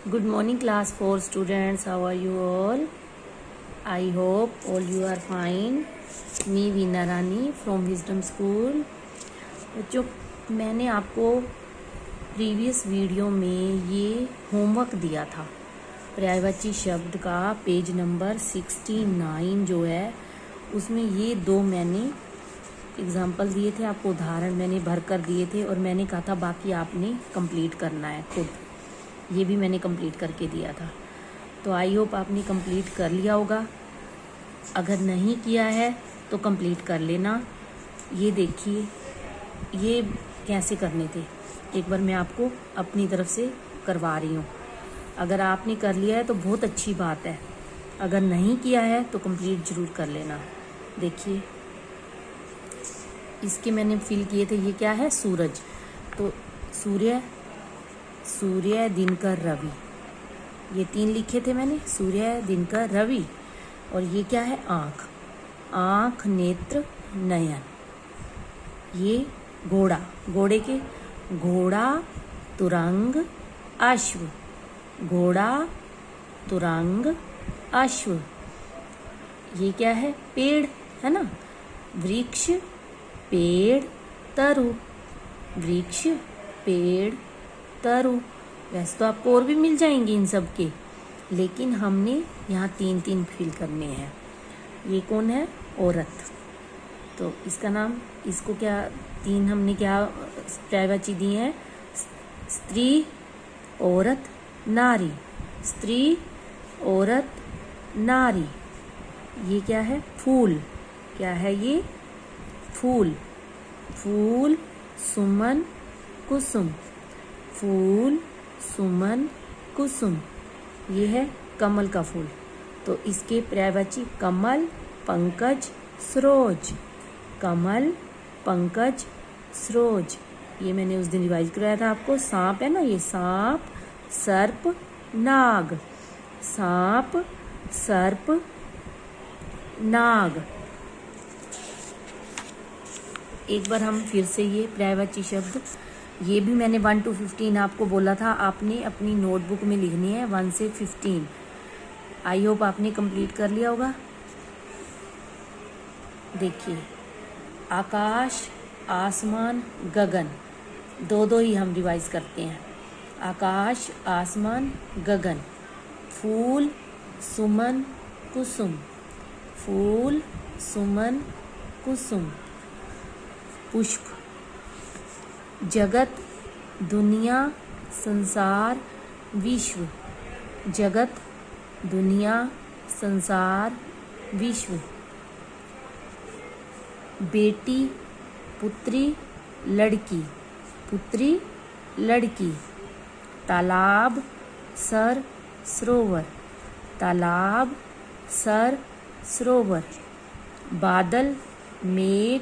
Good morning class 4 students. How are you all? I hope all you are fine. Me Veena Rani from Wisdom School. बच्चों, मैंने आपको previous video में ये homework दिया था पर्यायवाची शब्द का पेज नंबर 69 जो है उसमें ये दो मैंने एग्जाम्पल दिए थे आपको, उदाहरण मैंने भर कर दिए थे और मैंने कहा था बाकी आपने कंप्लीट करना है खुद। ये भी मैंने कंप्लीट करके दिया था, तो आई होप आपने कंप्लीट कर लिया होगा। अगर नहीं किया है तो कंप्लीट कर लेना। ये देखिए ये कैसे करने थे, एक बार मैं आपको अपनी तरफ से करवा रही हूँ। अगर आपने कर लिया है तो बहुत अच्छी बात है, अगर नहीं किया है तो कंप्लीट ज़रूर कर लेना। देखिए इसके मैंने फिल किए थे। ये क्या है? सूरज। तो सूर्य, सूर्य, दिनकर, रवि, ये तीन लिखे थे मैंने, सूर्य, दिनकर, रवि। और ये क्या है? आँख, आँख, नेत्र, नयन। ये घोड़ा, घोड़े के घोड़ा, तुरंग, अश्व, घोड़ा, तुरंग, अश्व। ये क्या है? पेड़ है ना, वृक्ष, पेड़, तरु, वृक्ष, पेड़, तरु। वैसे तो आपको और भी मिल जाएंगे इन सब के, लेकिन हमने यहाँ तीन तीन फिल करने हैं। ये कौन है? औरत। तो इसका नाम, इसको क्या तीन हमने क्या पर्यायवाची दिए हैं? स्त्री, औरत, नारी। स्त्री, औरत, नारी। ये क्या है? फूल। क्या है ये? फूल। फूल, सुमन, कुसुम। फूल, सुमन, कुसुम। ये है कमल का फूल। तो इसके पर्यायवाची कमल, पंकज, सरोज। कमल, पंकज, सरोज। ये मैंने उस दिन रिवाइज कराया था आपको। सांप है ना, ये सांप, सर्प, नाग। सांप, सर्प, नाग। एक बार हम फिर से ये पर्यायवाची शब्द, ये भी मैंने 1 to 15 आपको बोला था, आपने अपनी नोटबुक में लिखनी है 1 से 15। आई होप आपने कंप्लीट कर लिया होगा। देखिए आकाश, आसमान, गगन, दो दो ही हम रिवाइज करते हैं। आकाश, आसमान, गगन। फूल, सुमन, कुसुम। फूल, सुमन, कुसुम। पुष्प। जगत, दुनिया, संसार, विश्व। जगत, दुनिया, संसार, विश्व। बेटी, पुत्री, लड़की। पुत्री, लड़की। तालाब, सर, सरोवर। तालाब, सर, सरोवर। बादल, मेघ,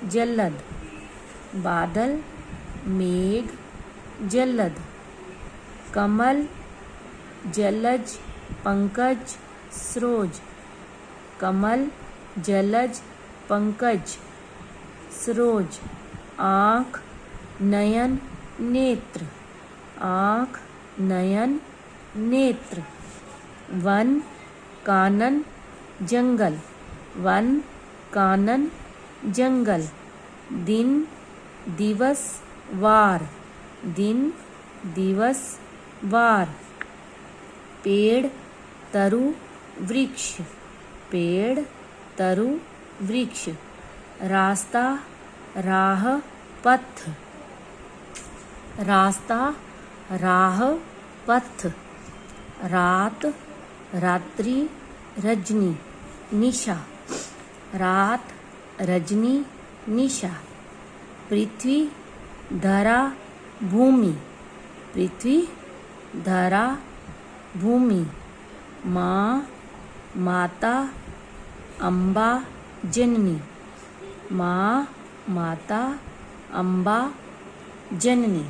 जल्लद। बादल, मेघ, जल्लद। कमल, जलज, पंकज, सरोज। कमल, जलज, पंकज, सरोज। आँख, नयन, नेत्र। आँख, नयन, नेत्र। वन, कानन, जंगल। वन, कानन, जंगल। दिन, दिवस, वार। दिन, दिवस, वार। पेड़, तरु, वृक्ष। पेड़, तरु, वृक्ष। रास्ता, राह, पथ। रास्ता, राह, पथ। रात, रात्रि, रजनी, निशा। रात, रजनी, निशा। पृथ्वी, धरा, भूमि। पृथ्वी, धरा, भूमि। माँ, माता, अम्बा, जननी। माँ, माता, अम्बा, जननी।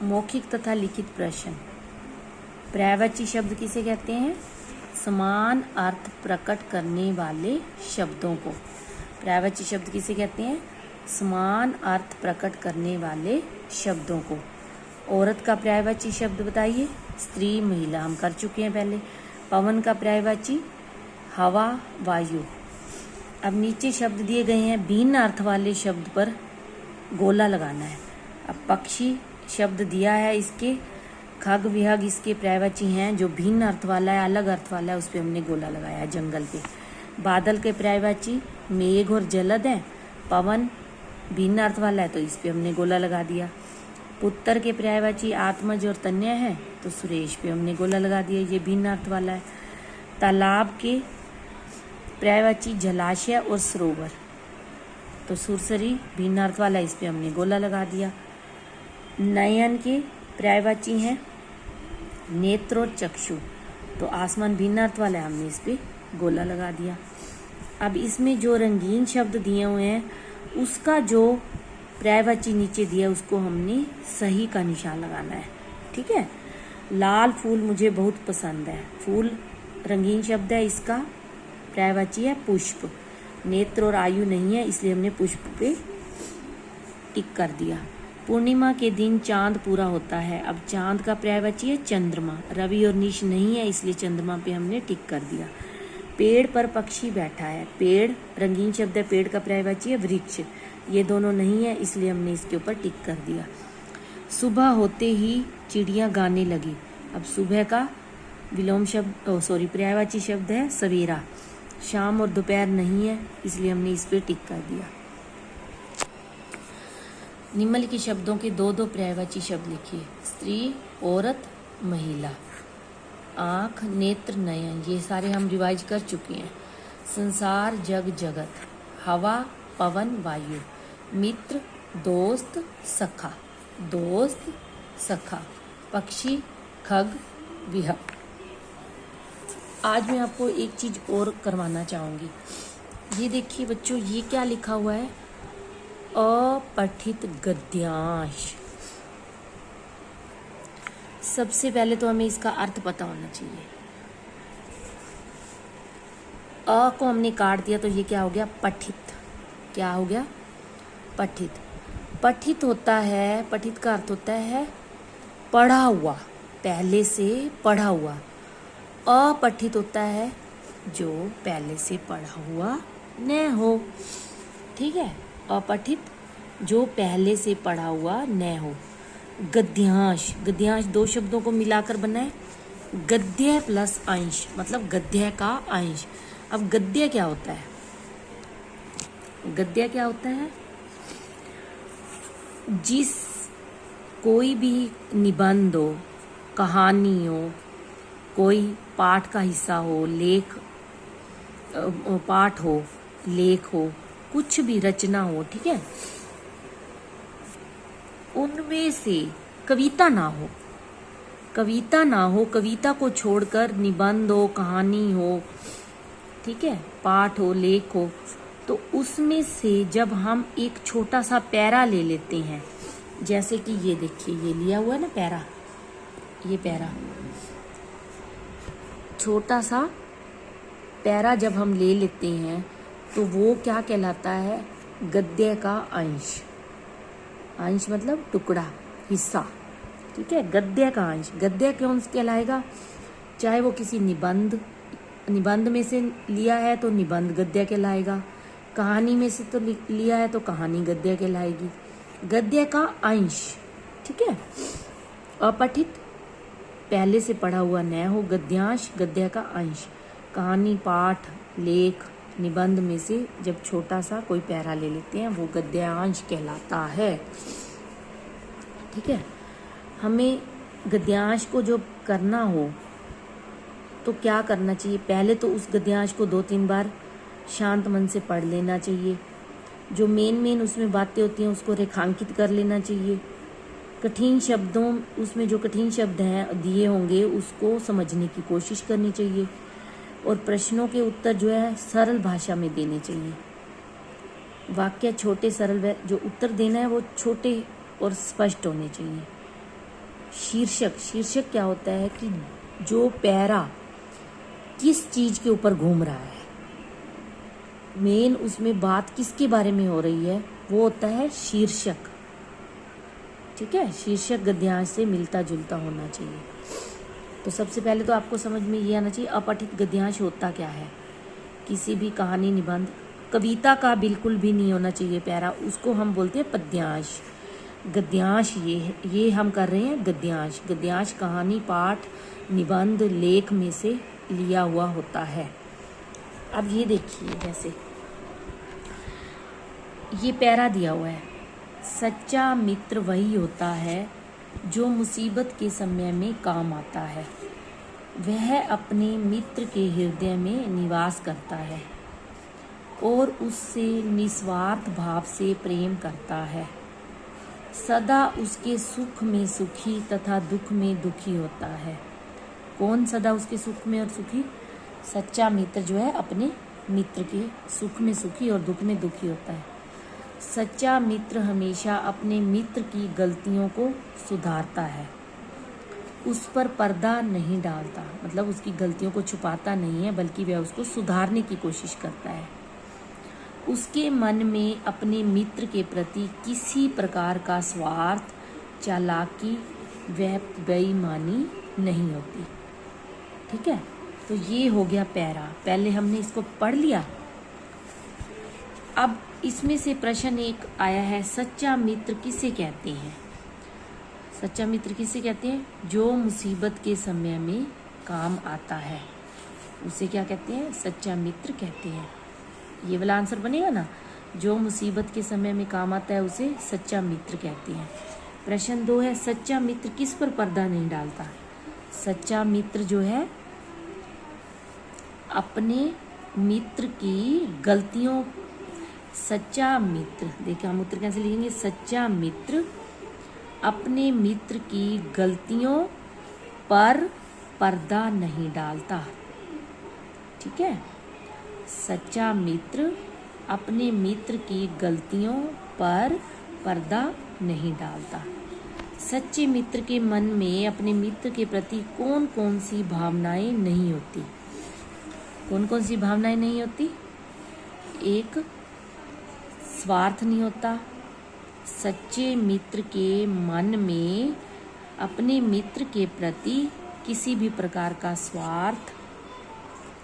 मौखिक तथा लिखित प्रश्न। पर्यायवाची शब्द किसे कहते हैं? समान अर्थ प्रकट करने वाले शब्दों को पर्यायवाची शब्द किसे कहते हैं? समान अर्थ प्रकट करने वाले शब्दों को। औरत का पर्यायवाची शब्द बताइए। स्त्री, महिला हम कर चुके हैं पहले। पवन का पर्यायवाची हवा, वायु। अब नीचे शब्द दिए गए हैं, भिन्न अर्थ वाले शब्द पर गोला लगाना है। अब पक्षी शब्द दिया है, इसके खग, विहग इसके पर्यायवाची हैं। जो भिन्न अर्थ वाला है, अलग अर्थ वाला है, उस पर हमने गोला लगाया है जंगल पे। बादल के पर्यायवाची मेघ और जलद है। पवन भिन्न अर्थ वाला है, तो इस पे हमने गोला लगा दिया। पुत्र के पर्यायवाची आत्मज और तन्य है, तो सुरेश पे हमने गोला लगा दिया, ये भिन्न अर्थ वाला है। तालाब के पर्यायवाची जलाशय और सरोवर, तो सुरसरी भिन्न अर्थ वाला है, इस पे हमने गोला लगा दिया। नयन के पर्यायवाची हैं नेत्र और चक्षु, तो आसमान भिन्न अर्थ वाला है, हमने इस पे गोला लगा दिया। अब इसमें जो रंगीन शब्द दिए हुए हैं, उसका जो पर्यायवाची नीचे दिया उसको हमने सही का निशान लगाना है। ठीक है। लाल फूल मुझे बहुत पसंद है। फूल रंगीन शब्द है, इसका पर्यायवाची है पुष्प। नेत्र और आयु नहीं है, इसलिए हमने पुष्प पे टिक कर दिया। पूर्णिमा के दिन चांद पूरा होता है। अब चांद का पर्यायवाची है चंद्रमा। रवि और निश नहीं है, इसलिए चंद्रमा पे हमने टिक कर दिया। पेड़ पर पक्षी बैठा है। पेड़ रंगीन शब्द है, पेड़ का पर्यायवाची है वृक्ष। ये दोनों नहीं है, इसलिए हमने इसके ऊपर टिक कर दिया। सुबह होते ही चिड़िया गाने लगी। अब सुबह का विलोम शब्द पर्यायवाची शब्द है सवेरा। शाम और दोपहर नहीं है, इसलिए हमने इस पे टिक कर दिया। निम्नलिखित शब्दों के दो दो पर्यायवाची शब्द लिखिए। स्त्री, औरत, महिला। आँख, नेत्र, नयन, ये सारे हम रिवाइज कर चुके हैं। संसार, जग, जगत। हवा, पवन, वायु। मित्र, दोस्त, सखा। दोस्त, सखा। पक्षी, खग, विहग। आज मैं आपको एक चीज और करवाना चाहूंगी। ये देखिए बच्चों, ये क्या लिखा हुआ है? अपठित गद्यांश। सबसे पहले तो हमें इसका अर्थ पता होना चाहिए। अ को हमने काट दिया, तो ये क्या हो गया? पठित। क्या हो गया? पठित। पठित होता है, पठित का अर्थ होता है पढ़ा हुआ, पहले से पढ़ा हुआ। अपठित होता है जो पहले से पढ़ा हुआ न हो। ठीक है। अपठित जो पहले से पढ़ा हुआ न हो। गद्यांश, गद्यांश दो शब्दों को मिलाकर बना है। गद्य प्लस अंश, मतलब गद्य का अंश। अब गद्य क्या होता है? गद्य क्या होता है? जिस कोई भी निबंध हो, कहानी हो, कोई पाठ का हिस्सा हो, लेख पाठ हो, लेख हो, कुछ भी रचना हो, ठीक है, उनमें से कविता ना हो, कविता ना हो, कविता को छोड़कर निबंध हो, कहानी हो, ठीक है, पाठ हो, लेख हो, तो उसमें से जब हम एक छोटा सा पैरा ले लेते हैं, जैसे कि ये देखिए, ये लिया हुआ है ना पैरा, ये पैरा, छोटा सा पैरा जब हम ले लेते हैं तो वो क्या कहलाता है? गद्य का अंश। अंश मतलब टुकड़ा, हिस्सा, ठीक है, गद्य का अंश। गद्य कौन कहलाएगा? चाहे वो किसी निबंध में से लिया है तो निबंध गद्य कहलाएगा, कहानी में से तो लिया है तो कहानी गद्य कहलाएगी। गद्य का अंश, ठीक है। अपठित पहले से पढ़ा हुआ न हो, गद्यांश गद्य का अंश। कहानी, पाठ, लेख, निबंध में से जब छोटा सा कोई पैरा ले लेते हैं वो गद्यांश कहलाता है, ठीक है। हमें गद्यांश को जो करना हो तो क्या करना चाहिए? पहले तो उस गद्यांश को 2-3 बार शांत मन से पढ़ लेना चाहिए। जो मेन उसमें बातें होती हैं उसको रेखांकित कर लेना चाहिए। कठिन शब्दों, उसमें जो कठिन शब्द हैं दिए होंगे उसको समझने की कोशिश करनी चाहिए, और प्रश्नों के उत्तर जो है सरल भाषा में देने चाहिए। वाक्य छोटे सरल, जो उत्तर देना है वो छोटे और स्पष्ट होने चाहिए। शीर्षक क्या होता है कि जो पैरा किस चीज के ऊपर घूम रहा है, मेन उसमें बात किसके बारे में हो रही है, वो होता है शीर्षक। ठीक है, शीर्षक गद्यांश से मिलता जुलता होना चाहिए। तो सबसे पहले तो आपको समझ में ये आना चाहिए अपठित गद्यांश होता क्या है। किसी भी कहानी, निबंध, कविता का बिल्कुल भी नहीं होना चाहिए पैरा, उसको हम बोलते हैं पद्यांश। गद्यांश ये हम कर रहे हैं गद्यांश। गद्यांश कहानी, पाठ, निबंध, लेख में से लिया हुआ होता है। अब ये देखिए, जैसे ये पैरा दिया हुआ है, सच्चा मित्र वही होता है जो मुसीबत के समय में काम आता है। वह अपने मित्र के हृदय में निवास करता है और उससे निस्वार्थ भाव से प्रेम करता है। सदा उसके सुख में सुखी तथा दुख में दुखी होता है। कौन सदा उसके सुख में और सुखी? सच्चा मित्र जो है अपने मित्र के सुख में सुखी और दुख में दुखी होता है। सच्चा मित्र हमेशा अपने मित्र की गलतियों को सुधारता है, उस पर पर्दा नहीं डालता, मतलब उसकी गलतियों को छुपाता नहीं है, बल्कि वह उसको सुधारने की कोशिश करता है। उसके मन में अपने मित्र के प्रति किसी प्रकार का स्वार्थ, चालाकी व बेईमानी नहीं होती। ठीक है, तो ये हो गया पैरा। पहले हमने इसको पढ़ लिया। अब इसमें से प्रश्न एक आया है, सच्चा मित्र किसे कहते हैं? सच्चा मित्र किसे कहते हैं? जो मुसीबत के समय में काम आता है, उसे क्या कहते हैं? सच्चा मित्र कहते हैं। ये वाला आंसर बनेगा ना, जो मुसीबत के समय में काम आता है उसे सच्चा मित्र कहते हैं। प्रश्न 2 है, सच्चा मित्र किस पर पर्दा नहीं डालता? सच्चा मित्र जो है अपने मित्र की गलतियों, सच्चा मित्र, देखिए हम उत्तर कैसे लिखेंगे? सच्चा मित्र अपने मित्र की गलतियों पर पर्दा नहीं डालता। ठीक है, सच्चा मित्र अपने मित्र की गलतियों पर पर्दा नहीं डालता। सच्चे मित्र के मन में अपने मित्र के प्रति कौन कौन सी भावनाएं नहीं होती? कौन कौन सी भावनाएं नहीं होती? एक, स्वार्थ नहीं होता। सच्चे मित्र के मन में अपने मित्र के प्रति किसी भी प्रकार का स्वार्थ,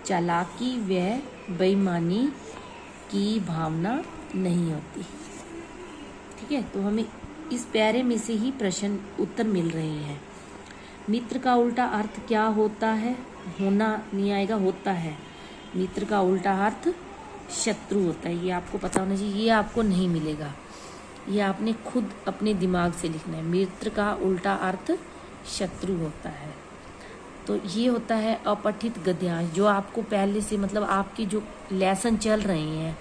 चालाकी व बेईमानी की भावना नहीं होती। ठीक है, तो हमें इस प्यारे में से ही प्रश्न उत्तर मिल रहे हैं। मित्र का उल्टा अर्थ क्या होता है? होना नहीं आएगा, होता है। मित्र का उल्टा अर्थ शत्रु होता है, ये आपको पता होना चाहिए। ये आपको नहीं मिलेगा, ये आपने खुद अपने दिमाग से लिखना है। मित्र का उल्टा अर्थ शत्रु होता है। तो ये होता है अपठित गद्यांश, जो आपको पहले से, मतलब आपकी जो लेसन चल रहे हैं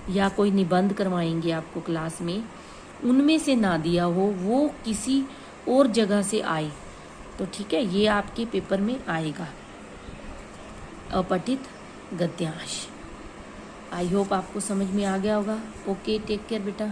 या कोई निबंध करवाएंगे आपको क्लास में, उनमें से ना दिया हो, वो किसी और जगह से आए तो ठीक है, ये आपके पेपर में आएगा, अपठित गद्यांश। आई होप आपको समझ में आ गया होगा। ओके, टेक केयर बेटा।